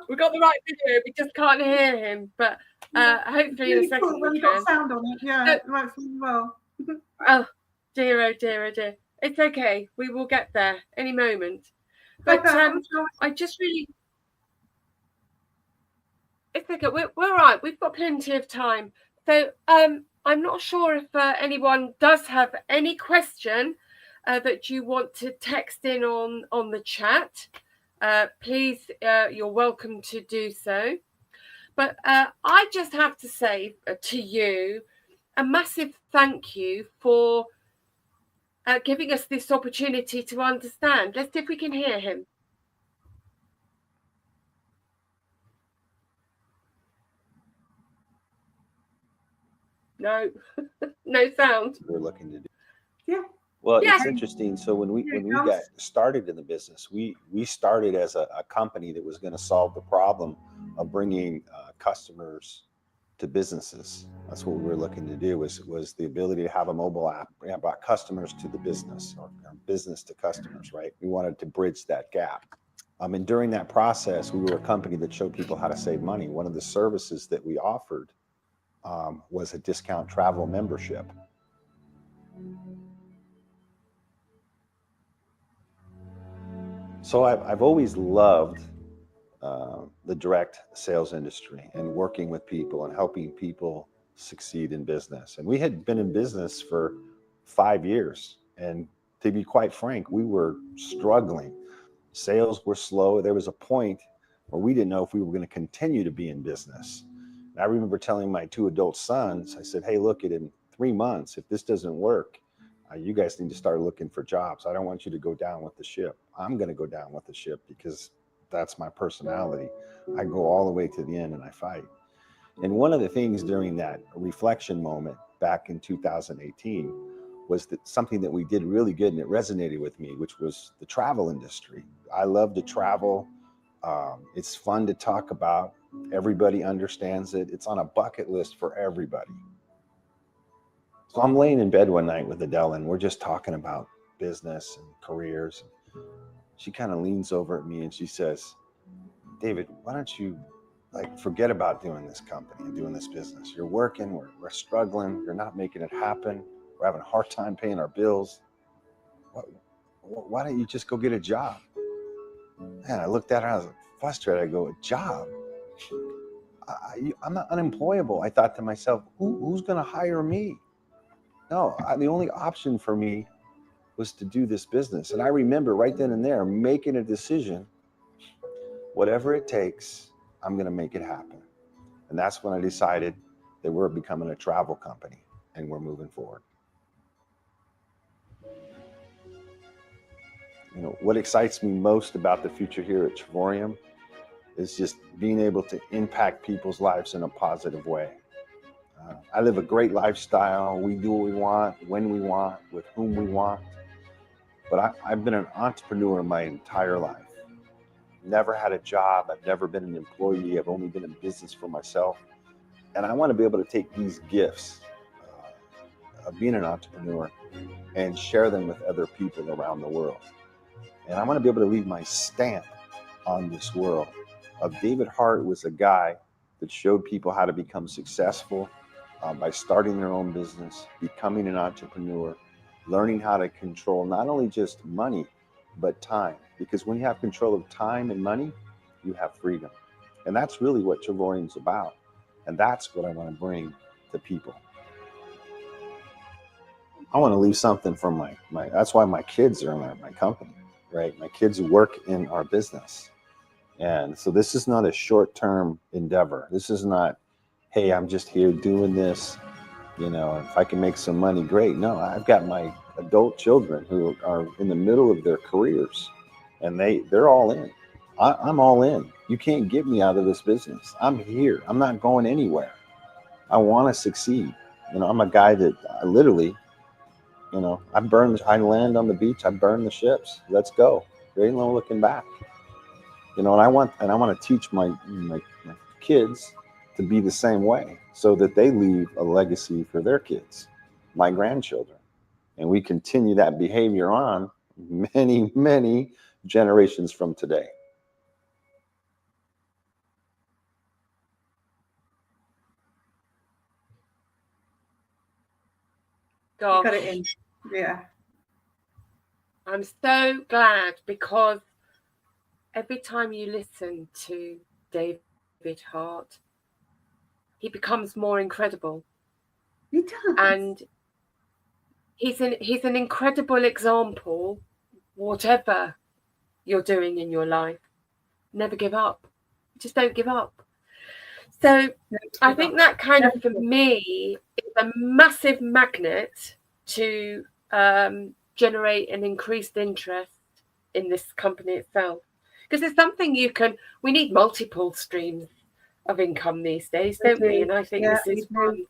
We got the right video, we just can't hear him. But hopefully in a second
when you got sound on it, yeah, it works really well.
Oh dear, oh dear, oh dear. It's okay. We will get there any moment. But I just really, it's okay. We're all right. We've got plenty of time. So I'm not sure if anyone does have any question that you want to text in on the chat. Please, you're welcome to do so. But I just have to say to you a massive thank you for giving us this opportunity to understand. Let's see if we can hear him. No, no sound.
We're looking to do.
Yeah.
Well, it's interesting. So when we got started in the business, we started as a company that was going to solve the problem of bringing customers to businesses. That's what we were looking to do, was the ability to have a mobile app that brought customers to the business, or business to customers, right? We wanted to bridge that gap. And during that process, we were a company that showed people how to save money. One of the services that we offered was a discount travel membership. So I've always loved the direct sales industry and working with people and helping people succeed in business. And we had been in business for 5 years. And to be quite frank, we were struggling. Sales were slow. There was a point where we didn't know if we were going to continue to be in business. And I remember telling my 2 adult sons, I said, hey, look, in 3 months, if this doesn't work, you guys need to start looking for jobs. I don't want you to go down with the ship. I'm going to go down with the ship because that's my personality. I go all the way to the end and I fight. And one of the things during that reflection moment back in 2018 was that something that we did really good, and it resonated with me, which was the travel industry. I love to travel. It's fun to talk about. Everybody understands it. It's on a bucket list for everybody. So I'm laying in bed one night with Adele, and we're just talking about business and careers. She kind of leans over at me and she says, David, why don't you like, forget about doing this company and doing this business. You're working, we're struggling, you're not making it happen. We're having a hard time paying our bills. Why don't you just go get a job? Man, I looked at her, I was frustrated. I go, a job? I'm not unemployable. I thought to myself, who's going to hire me? No, the only option for me was to do this business. And I remember right then and there making a decision, whatever it takes, I'm going to make it happen. And that's when I decided that we're becoming a travel company and we're moving forward. You know, what excites me most about the future here at Travorium is just being able to impact people's lives in a positive way. I live a great lifestyle. We do what we want, when we want, with whom we want. But I've been an entrepreneur my entire life. Never had a job. I've never been an employee. I've only been in business for myself. And I want to be able to take these gifts of being an entrepreneur and share them with other people around the world. And I want to be able to leave my stamp on this world. David Hart was a guy that showed people how to become successful by starting their own business, becoming an entrepreneur, learning how to control not only just money, but time. Because when you have control of time and money, you have freedom. And that's really what Travorium's about. And that's what I want to bring to people. I want to leave something for my that's why my kids are in my company, right? My kids work in our business. And so this is not a short-term endeavor. This is not, hey, I'm just here doing this, you know, if I can make some money, great. No, I've got my adult children who are in the middle of their careers, and they're all in. I'm all in. You can't get me out of this business. I'm here. I'm not going anywhere. I want to succeed. You know, I'm a guy that I literally, you know, I land on the beach, I burn the ships. Let's go. There ain't no looking back. You know, and I want to teach my kids to be the same way, so that they leave a legacy for their kids, my grandchildren, and we continue that behavior on many, many generations from today.
Gosh,
You got it in. Yeah.
I'm so glad, because every time you listen to David Hart, he becomes more incredible.
He does.
And he's an incredible example, whatever you're doing in your life. Never give up. Just don't give up. So I think that kind of, for me, is a massive magnet to generate an increased interest in this company itself. Because it's something we need multiple streams of income these days, don't we? And I think this is one.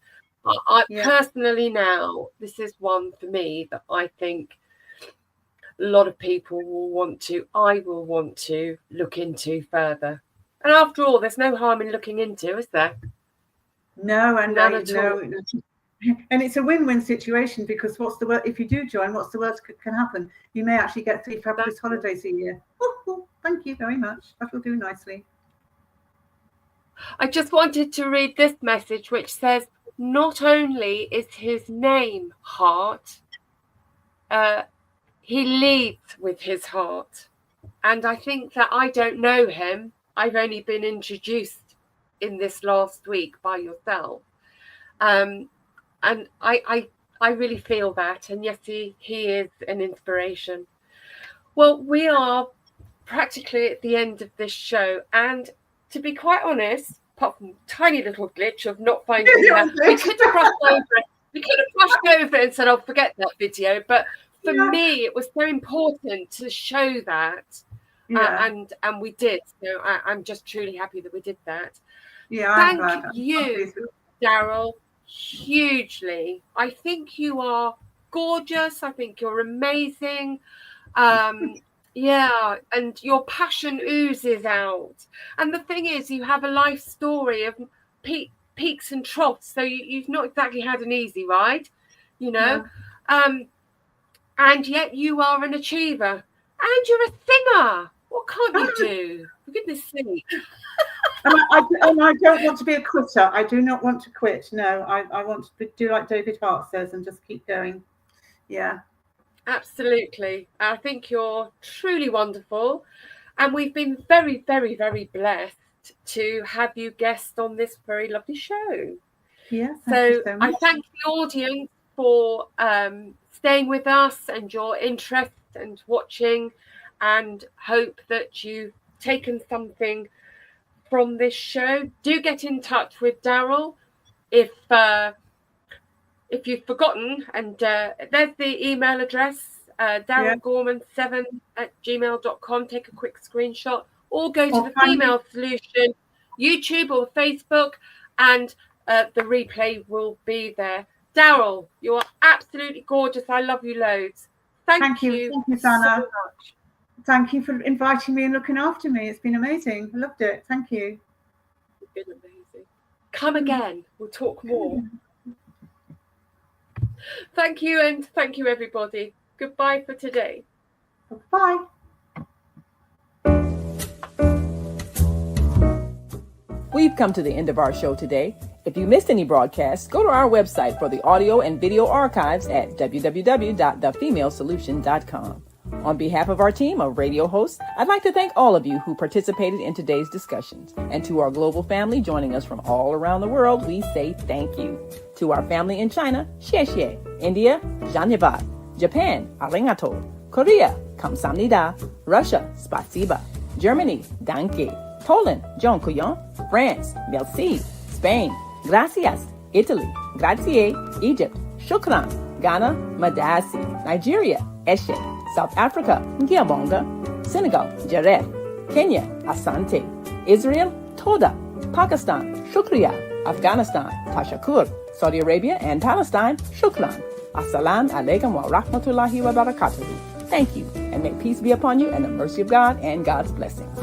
Personally now, this is one for me that I think a lot of people I will want to look into further. And after all, there's no harm in looking into, is there?
No, and
none at all.
And it's a win-win situation, because what's the worst if you do join? What's the worst can happen? You may actually get 3 fabulous holidays a year. Thank you very much. That will do nicely.
I just wanted to read this message, which says, not only is his name Hart, he leads with his heart. And I think that I don't know him. I've only been introduced in this last week by yourself. And I really feel that. And yes, he is an inspiration. Well, we are practically at the end of this show. And to be quite honest, apart from a tiny little glitch of not finding that, we could have brushed over it. We could have brushed over it and said, I'll forget that video. But for me, it was so important to show that. And we did. So I'm just truly happy that we did that. Thank you, Darrell, hugely. I think you are gorgeous. I think you're amazing. Yeah, and your passion oozes out. And the thing is, you have a life story of peaks and troughs. So you've not exactly had an easy ride, you know. And yet you are an achiever. And you're a singer. What can't you do? For goodness sake.
And I don't want to be a quitter. I do not want to quit. No, I want to do like David Hart says and just keep going. Yeah.
Absolutely. I think you're truly wonderful. And we've been very, very, very blessed to have you guest on this very lovely show.
Yeah.
So I thank the audience for staying with us and your interest and watching, and hope that you've taken something from this show. Do get in touch with Darrell if you've forgotten, and there's the email address, darrellgorman7@gmail.com. Take a quick screenshot, or go to the Female Solution YouTube or Facebook, and the replay will be there. Darrell, you are absolutely gorgeous. I love you loads. Thank you.
Thank you, Zanna. So much. Thank you for inviting me and looking after me. It's been amazing. I loved it. Thank you.
It's been amazing. Come again. We'll talk more. Thank you, and thank you, everybody. Goodbye for today.
Bye.
We've come to the end of our show today. If you missed any broadcasts, go to our website for the audio and video archives at www.thefemalesolution.com. On behalf of our team of radio hosts, I'd like to thank all of you who participated in today's discussions. And to our global family joining us from all around the world, we say thank you. To our family in China, xie xie. India, Dhanyavad. Japan, arigato. Korea, kamsamnida. Russia, spasiba. Germany, danke. Poland, dziękuję. France, merci. Spain, gracias. Italy, grazie. Egypt, shukran. Ghana, madasi. Nigeria, eshe. South Africa, Ngiyabonga. Senegal, Jaref. Kenya, Asante. Israel, Toda. Pakistan, Shukriya. Afghanistan, Tashakur. Saudi Arabia and Palestine, Shukran. Assalamu alaikum wa rahmatullahi wa barakatuhu. Thank you, and may peace be upon you and the mercy of God and God's blessings.